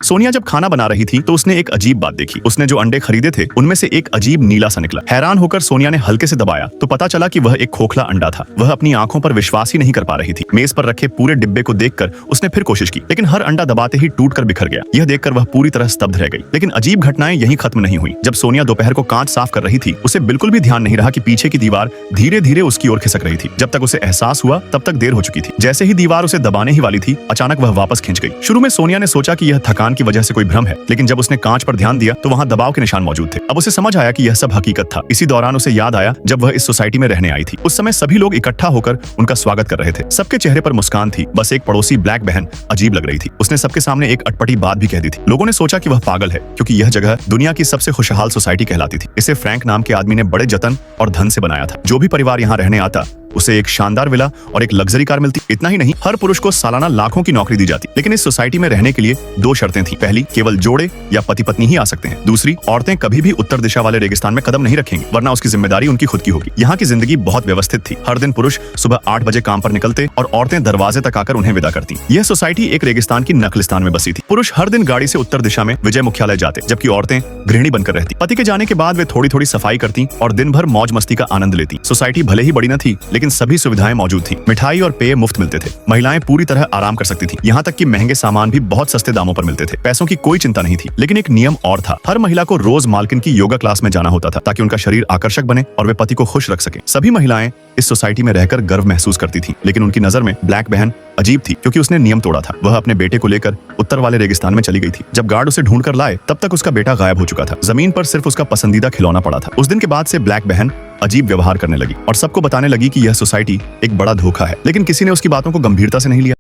सोनिया जब खाना बना रही थी तो उसने एक अजीब बात देखी। उसने जो अंडे खरीदे थे उनमें से एक अजीब नीला सा निकला। हैरान होकर सोनिया ने हल्के से दबाया तो पता चला कि वह एक खोखला अंडा था। वह अपनी आंखों पर विश्वास ही नहीं कर पा रही थी। मेज पर रखे पूरे डिब्बे को देखकर उसने फिर कोशिश की, लेकिन हर अंडा दबाते ही टूटकर बिखर गया। यह देखकर वह पूरी तरह स्तब्ध रह गई। लेकिन अजीब घटनाएं यहीं खत्म नहीं हुई। जब सोनिया दोपहर को कांच साफ कर रही थी, उसे बिल्कुल भी ध्यान नहीं रहा कि पीछे की दीवार धीरे धीरे उसकी ओर खिसक रही थी। जब तक उसे एहसास हुआ तब तक देर हो चुकी थी। जैसे ही दीवार उसे दबाने ही वाली थी, अचानक वह वापस खिंच गई। शुरू में सोनिया ने सोचा कि यह थकान की वजह से कोई भ्रम है, लेकिन जब उसने कांच पर ध्यान दिया तो वहां दबाव के निशान मौजूद थे। अब उसे समझ आया कि यह सब हकीकत था। इसी दौरान उसे याद आया जब वह इस सोसाइटी में रहने आई थी। उस समय सभी लोग इकट्ठा होकर उनका स्वागत कर रहे थे। सबके चेहरे पर मुस्कान थी। बस एक पड़ोसी ब्लैक बहन अजीब लग रही थी। उसने सबके सामने एक अटपटी बात भी कह दी थी। लोगों ने सोचा कि वह पागल है, क्योंकि यह जगह दुनिया की सबसे खुशहाल सोसाइटी कहलाती थी। इसे फ्रैंक नाम के आदमी ने बड़े जतन और धन से बनाया था। जो भी परिवार यहाँ रहने आता उसे एक शानदार विला और एक लग्जरी कार मिलती। इतना ही नहीं, हर पुरुष को सालाना लाखों की नौकरी दी जाती। लेकिन इस सोसाइटी में रहने के लिए दो शर्तें थी। पहली, केवल जोड़े या पति पत्नी ही आ सकते हैं। दूसरी, औरतें कभी भी उत्तर दिशा वाले रेगिस्तान में कदम नहीं रखेंगी, वरना उसकी जिम्मेदारी उनकी खुद की होगी। यहाँ की जिंदगी बहुत व्यवस्थित थी। हर दिन पुरुष सुबह 8 बजे काम पर निकलते और औरतें दरवाजे तक आकर उन्हें विदा करती। यह सोसाइटी एक रेगिस्तान की नखलिस्तान में बसी थी। पुरुष हर दिन गाड़ी से उत्तर दिशा में विजय मुख्यालय जाते, जबकि औरतें गृहिणी बनकर रहती। पति के जाने के बाद वे थोड़ी थोड़ी सफाई करती और दिन भर मौज मस्ती का आनंद लेती। सोसाइटी भले ही बड़ी न थी, लेकिन सभी सुविधाएं मौजूद थी। मिठाई और पेय मुफ्त मिलते थे। महिलाएं पूरी तरह आराम कर सकती थीं। यहाँ तक कि महंगे सामान भी बहुत सस्ते दामों पर मिलते थे। पैसों की कोई चिंता नहीं थी। लेकिन एक नियम और था। हर महिला को रोज मालकिन की योगा क्लास में जाना होता था, ताकि उनका शरीर आकर्षक बने और वे पति को खुश रख सके। सभी महिलाएं इस सोसाइटी में रहकर गर्व महसूस करती थीं, लेकिन उनकी नजर में ब्लैक बहन अजीब थी, क्योंकि उसने नियम तोड़ा था। वह अपने बेटे को लेकर उत्तर वाले रेगिस्तान में चली गई थी। जब गार्ड उसे ढूंढ कर लाए तब तक उसका बेटा गायब हो चुका था। जमीन पर सिर्फ उसका पसंदीदा खिलौना पड़ा था। उस दिन के बाद से ब्लैक बहन अजीब व्यवहार करने लगी और सबको बताने लगी कि यह सोसाइटी एक बड़ा धोखा है। लेकिन किसी ने उसकी बातों को गंभीरता से नहीं लिया।